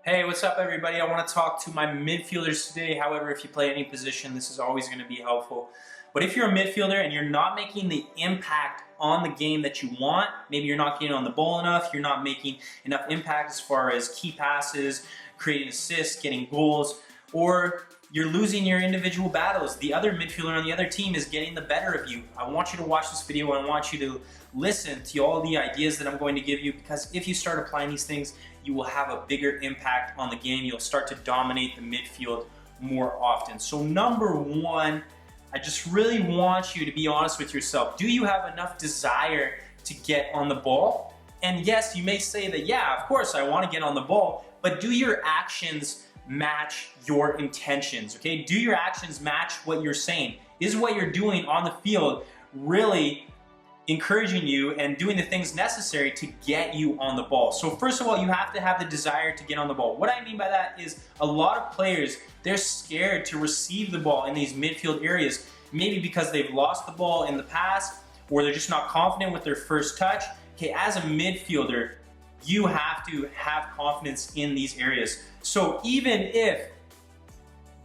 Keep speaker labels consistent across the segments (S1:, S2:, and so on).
S1: Hey, what's up everybody? I want to talk to my midfielders today. However, if you play any position, this is always going to be helpful. But if you're a midfielder and you're not making the impact on the game that you want, maybe you're not getting on the ball enough, you're not making enough impact as far as key passes, creating assists, getting goals, or you're losing your individual battles. The other midfielder on the other team is getting the better of you. I want you to watch this video and I want you to listen to all the ideas that I'm going to give you, because if you start applying these things, you will have a bigger impact on the game. You'll start to dominate the midfield more often. So number one, I just really want you to be honest with yourself. Do you have enough desire to get on the ball? And yes, you may say that, yeah, of course I want to get on the ball, but do your actions match your intentions, okay? Do your actions match what you're saying? Is what you're doing on the field really encouraging you and doing the things necessary to get you on the ball? So first of all, you have to have the desire to get on the ball. What I mean by that is a lot of players, they're scared to receive the ball in these midfield areas, maybe because they've lost the ball in the past or they're just not confident with their first touch. Okay, as a midfielder, you have to have confidence in these areas. So even if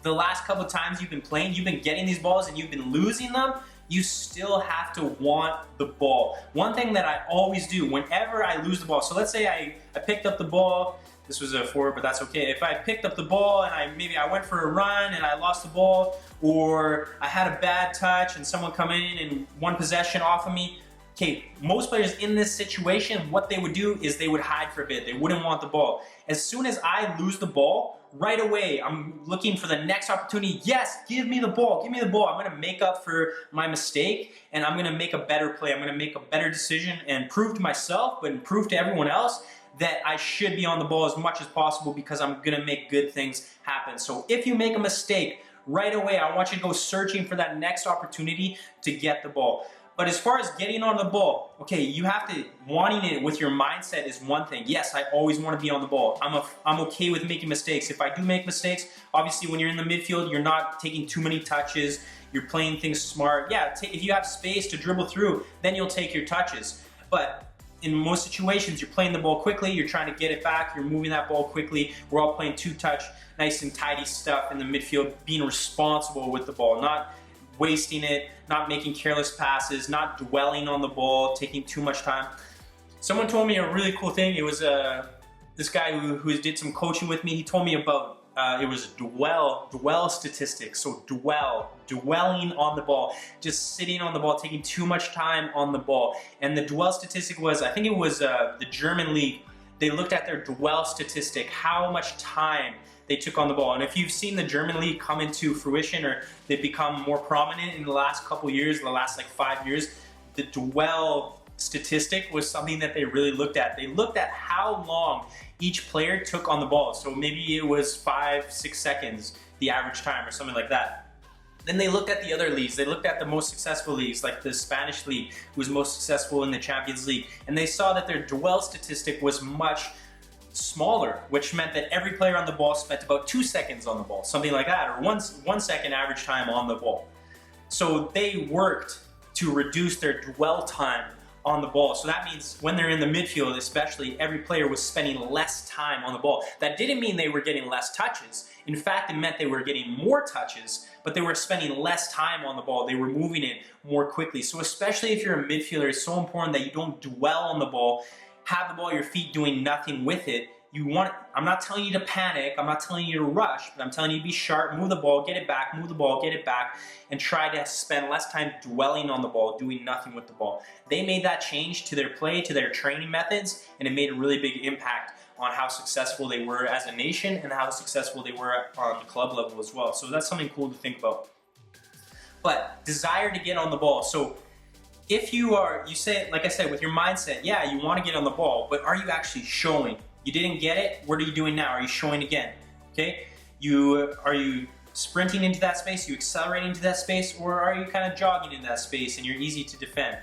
S1: the last couple of times you've been playing, you've been getting these balls and you've been losing them, you still have to want the ball. One thing that I always do whenever I lose the ball, so let's say I picked up the ball, this was a forward, but that's okay. If I picked up the ball and maybe I went for a run and I lost the ball, or I had a bad touch and someone come in and one possession off of me, okay, most players in this situation, what they would do is they would hide for a bit. They wouldn't want the ball. As soon as I lose the ball, right away, I'm looking for the next opportunity. Yes, give me the ball, give me the ball. I'm gonna make up for my mistake and I'm gonna make a better play. I'm gonna make a better decision and prove to myself, but prove to everyone else that I should be on the ball as much as possible, because I'm gonna make good things happen. So if you make a mistake, right away, I want you to go searching for that next opportunity to get the ball. But as far as getting on the ball, okay, you have to, wanting it with your mindset is one thing. Yes, I always want to be on the ball. I'm okay with making mistakes. If I do make mistakes, obviously when you're in the midfield, you're not taking too many touches, you're playing things smart. Yeah, if you have space to dribble through, then you'll take your touches. But in most situations, you're playing the ball quickly, you're trying to get it back, you're moving that ball quickly. We're all playing two-touch, nice and tidy stuff in the midfield, being responsible with the ball, not wasting it, not making careless passes, not dwelling on the ball, taking too much time. Someone told me a really cool thing. It was this guy who did some coaching with me. He told me about it was dwell statistics. So dwelling on the ball, just sitting on the ball, taking too much time on the ball. And the dwell statistic was, I think it was the German league. They looked at their dwell statistic, how much time they took on the ball. And if you've seen the German league come into fruition, or they've become more prominent in the last couple years, the last like 5 years, the dwell statistic was something that they really looked at. They looked at how long each player took on the ball. So maybe it was 5-6 seconds, the average time, or something like that. Then they looked at the other leagues. They looked at the most successful leagues, like the Spanish league, who was most successful in the Champions League. And they saw that their dwell statistic was much smaller, which meant that every player on the ball spent about 2 seconds on the ball, something like that, or 1 second average time on the ball. So they worked to reduce their dwell time on the ball. So that means when they're in the midfield, especially, every player was spending less time on the ball. That didn't mean they were getting less touches. In fact, it meant they were getting more touches, but they were spending less time on the ball. They were moving it more quickly. So especially if you're a midfielder, it's so important that you don't dwell on the ball, have the ball at your feet doing nothing with it. I'm not telling you to panic, I'm not telling you to rush, but I'm telling you to be sharp, move the ball, get it back, move the ball, get it back, and try to spend less time dwelling on the ball, doing nothing with the ball. They made that change to their play, to their training methods, and it made a really big impact on how successful they were as a nation and how successful they were on the club level as well. So that's something cool to think about. But desire to get on the ball. So if you say, like I said, with your mindset, yeah, you want to get on the ball, but are you actually showing? You didn't get it, what are you doing now? Are you showing again? Okay? Are you sprinting into that space? Are you accelerating into that space? Or are you kind of jogging into that space and you're easy to defend?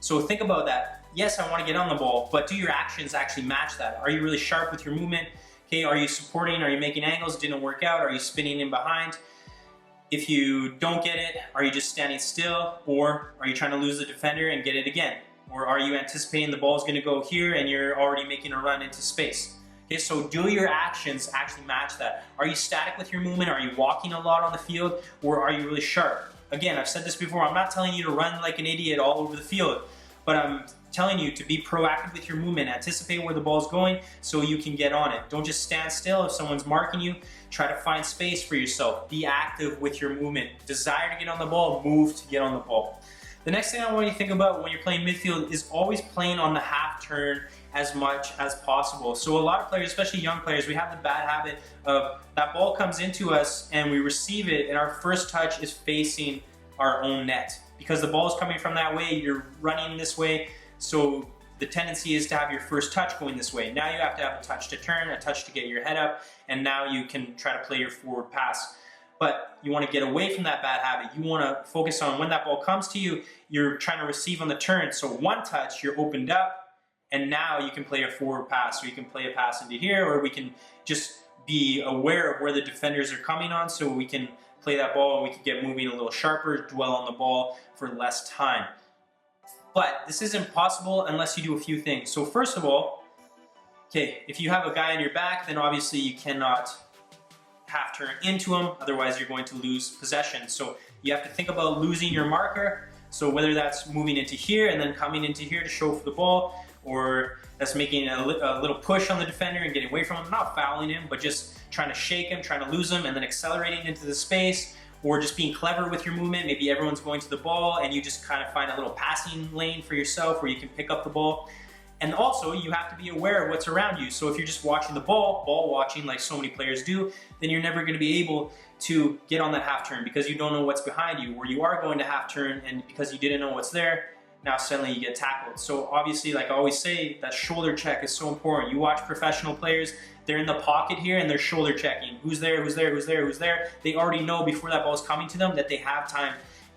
S1: So think about that. Yes, I want to get on the ball, but do your actions actually match that? Are you really sharp with your movement? Okay, are you supporting? Are you making angles? Didn't work out? Are you spinning in behind? If you don't get it, are you just standing still? Or are you trying to lose the defender and get it again? Or are you anticipating the ball's going to go here and you're already making a run into space? Okay, so do your actions actually match that? Are you static with your movement? Are you walking a lot on the field? Or are you really sharp? Again, I've said this before, I'm not telling you to run like an idiot all over the field, but I'm telling you to be proactive with your movement, anticipate where the ball's going so you can get on it. Don't just stand still if someone's marking you. Try to find space for yourself. Be active with your movement. Desire to get on the ball, move to get on the ball. The next thing I want you to think about when you're playing midfield is always playing on the half turn as much as possible. So a lot of players, especially young players, we have the bad habit of that ball comes into us and we receive it and our first touch is facing our own net. Because the ball is coming from that way, you're running this way, so the tendency is to have your first touch going this way. Now you have to have a touch to turn, a touch to get your head up, and now you can try to play your forward pass. But you want to get away from that bad habit. You want to focus on when that ball comes to you, you're trying to receive on the turn. So one touch, you're opened up, and now you can play a forward pass, or you can play a pass into here, or we can just be aware of where the defenders are coming on so we can play that ball and we can get moving a little sharper, dwell on the ball for less time. But this isn't possible unless you do a few things. So first of all, okay, if you have a guy on your back, then obviously you cannot half turn into him, otherwise you're going to lose possession. So you have to think about losing your marker. So whether that's moving into here and then coming into here to show for the ball, or that's making a little push on the defender and getting away from him, not fouling him, but just trying to shake him, trying to lose him, and then accelerating into the space, or just being clever with your movement. Maybe everyone's going to the ball and you just kind of find a little passing lane for yourself where you can pick up the ball. And also, you have to be aware of what's around you. So if you're just watching the ball watching like so many players do, then you're never going to be able to get on that half turn because you don't know what's behind you, or you are going to half turn and because you didn't know what's there, now suddenly you get tackled. So obviously, like I always say, that shoulder check is so important. You watch professional players, they're in the pocket here and they're shoulder checking. Who's there, who's there, who's there, who's there? They already know before that ball's coming to them that they have time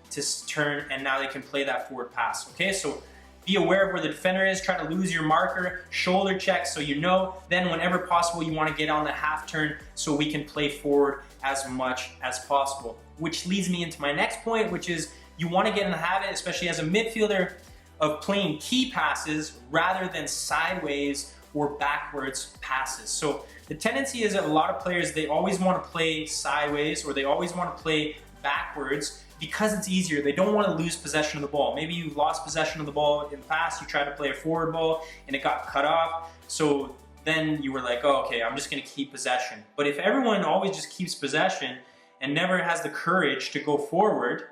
S1: to turn, and now they can play that forward pass, okay? So be aware of where the defender is, try to lose your marker, shoulder check so you know. Then whenever possible, you want to get on the half turn so we can play forward as much as possible. Which leads me into my next point, which is you want to get in the habit, especially as a midfielder, of playing key passes rather than sideways or backwards passes. So the tendency is that a lot of players, they always want to play sideways or they always want to play backwards because it's easier. They don't want to lose possession of the ball. Maybe you lost possession of the ball in the past, you tried to play a forward ball and it got cut off. So then you were like, oh, okay, I'm just going to keep possession. But if everyone always just keeps possession and never has the courage to go forward,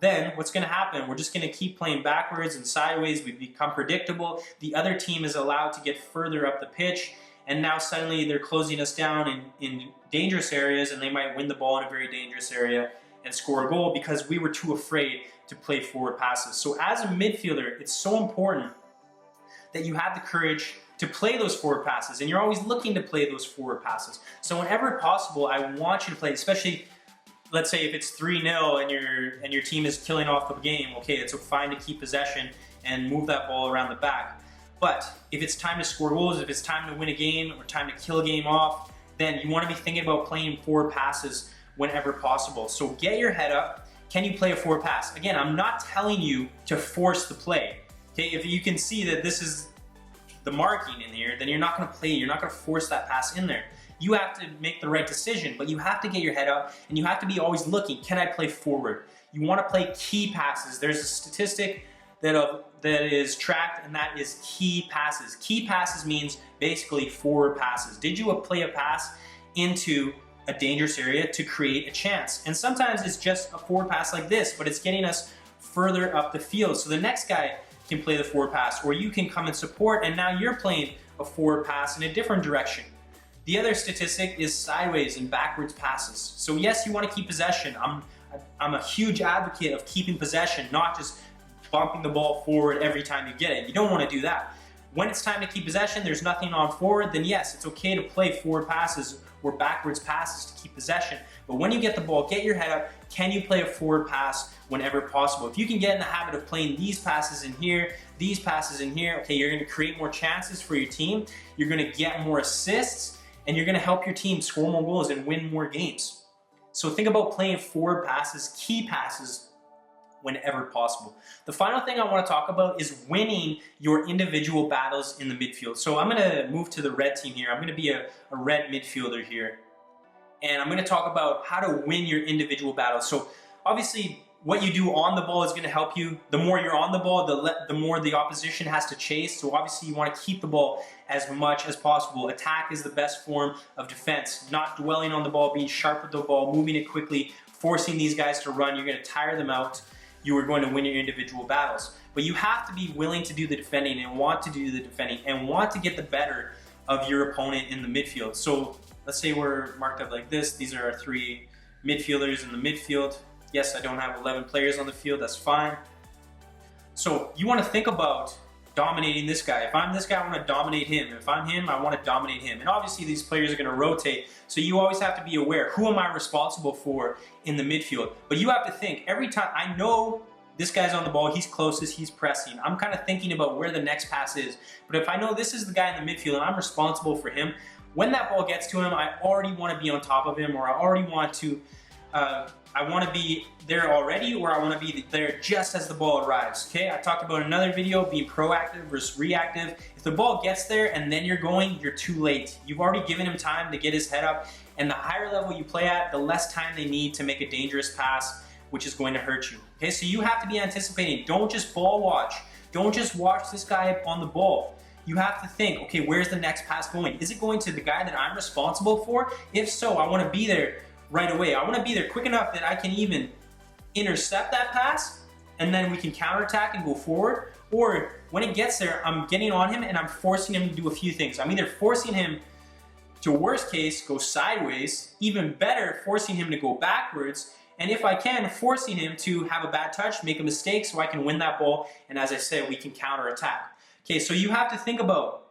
S1: then what's going to happen? We're just going to keep playing backwards and sideways. We become predictable. The other team is allowed to get further up the pitch, and now suddenly they're closing us down in dangerous areas, and they might win the ball in a very dangerous area and score a goal because we were too afraid to play forward passes. So as a midfielder, it's so important that you have the courage to play those forward passes, and you're always looking to play those forward passes. So whenever possible, I want you to play, especially let's say if it's 3-0 and your team is killing off the game, okay, it's fine to keep possession and move that ball around the back. But if it's time to score goals, if it's time to win a game or time to kill a game off, then you want to be thinking about playing forward passes whenever possible. So get your head up. Can you play a forward pass? Again, I'm not telling you to force the play. Okay, if you can see that this is the marking in here, then you're not going to play, you're not going to force that pass in there. You have to make the right decision, but you have to get your head up and you have to be always looking, can I play forward? You want to play key passes. There's a statistic that is tracked, and that is key passes. Key passes means basically forward passes. Did you play a pass into a dangerous area to create a chance? And sometimes it's just a forward pass like this, but it's getting us further up the field. So the next guy can play the forward pass, or you can come and support, and now you're playing a forward pass in a different direction. The other statistic is sideways and backwards passes. So yes, you want to keep possession. I'm a huge advocate of keeping possession, not just bumping the ball forward every time you get it. You don't want to do that. When it's time to keep possession, there's nothing on forward, then yes, it's okay to play forward passes or backwards passes to keep possession. But when you get the ball, get your head up. Can you play a forward pass whenever possible? If you can get in the habit of playing these passes in here, these passes in here, okay, you're going to create more chances for your team. You're going to get more assists, and you're going to help your team score more goals and win more games. So think about playing forward passes, key passes, whenever possible. The final thing I want to talk about is winning your individual battles in the midfield. So I'm going to move to the red team here. I'm going to be a red midfielder here. And I'm going to talk about how to win your individual battles. So obviously, what you do on the ball is going to help you. The more you're on the ball, the more the opposition has to chase. So obviously you want to keep the ball as much as possible. Attack is the best form of defense. Not dwelling on the ball, being sharp with the ball, moving it quickly, forcing these guys to run. You're going to tire them out. You are going to win your individual battles. But you have to be willing to do the defending and want to do the defending and want to get the better of your opponent in the midfield. So let's say we're marked up like this. These are our 3 midfielders in the midfield. Yes, I don't have 11 players on the field, that's fine. So you want to think about dominating this guy. If I'm this guy, I want to dominate him. If I'm him, I want to dominate him. And obviously these players are going to rotate, so you always have to be aware, who am I responsible for in the midfield? But you have to think, every time, I know this guy's on the ball, he's closest, he's pressing. I'm kind of thinking about where the next pass is. But if I know this is the guy in the midfield and I'm responsible for him, when that ball gets to him, I already want to be on top of him, or I already want to I want to be there already, or I want to be there just as the ball arrives. Okay, I talked about in another video, being proactive versus reactive. If the ball gets there and then you're going, you're too late. You've already given him time to get his head up, and the higher level you play at, the less time they need to make a dangerous pass, which is going to hurt you. Okay, so you have to be anticipating. Don't just ball watch. Don't just watch this guy on the ball. You have to think, okay, where's the next pass going? Is it going to the guy that I'm responsible for? If so, I want to be there right away. I want to be there quick enough that I can even intercept that pass, and then we can counterattack and go forward. Or when it gets there, I'm getting on him and I'm forcing him to do a few things. I'm either forcing him to, worst case, go sideways, even better, forcing him to go backwards, and if I can, forcing him to have a bad touch, make a mistake so I can win that ball, and as I said, we can counterattack. Okay, so you have to think about,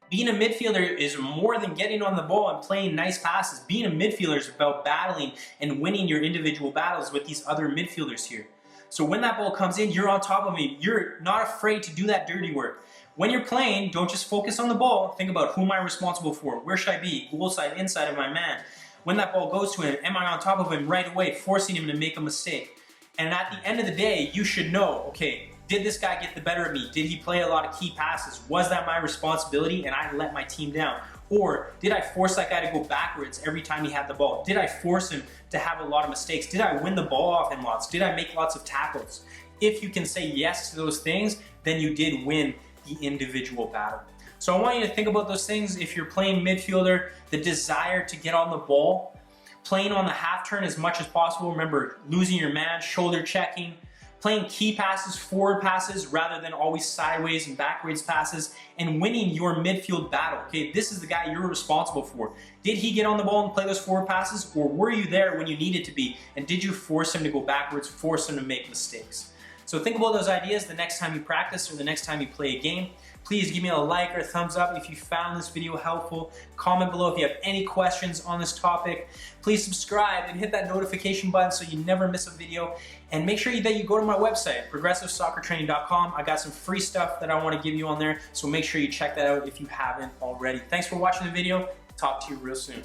S1: being a midfielder is more than getting on the ball and playing nice passes. Being a midfielder is about battling and winning your individual battles with these other midfielders here. So when that ball comes in, you're on top of him. You're not afraid to do that dirty work. When you're playing, don't just focus on the ball. Think about, who am I responsible for? Where should I be? Goal side, inside of my man. When that ball goes to him, am I on top of him right away, forcing him to make a mistake? And at the end of the day, you should know, okay, did this guy get the better of me? Did he play a lot of key passes? Was that my responsibility and I let my team down? Or did I force that guy to go backwards every time he had the ball? Did I force him to have a lot of mistakes? Did I win the ball off him lots? Did I make lots of tackles? If you can say yes to those things, then you did win the individual battle. So I want you to think about those things. If you're playing midfielder, the desire to get on the ball, playing on the half turn as much as possible. Remember, losing your man, shoulder checking, playing key passes, forward passes, rather than always sideways and backwards passes, and winning your midfield battle. Okay, this is the guy you're responsible for. Did he get on the ball and play those forward passes, or were you there when you needed to be? And did you force him to go backwards, force him to make mistakes? So think about those ideas the next time you practice or the next time you play a game. Please give me a like or a thumbs up if you found this video helpful. Comment below if you have any questions on this topic. Please subscribe and hit that notification button so you never miss a video. And make sure that you go to my website, progressivesoccertraining.com. I got some free stuff that I want to give you on there, so make sure you check that out if you haven't already. Thanks for watching the video. Talk to you real soon.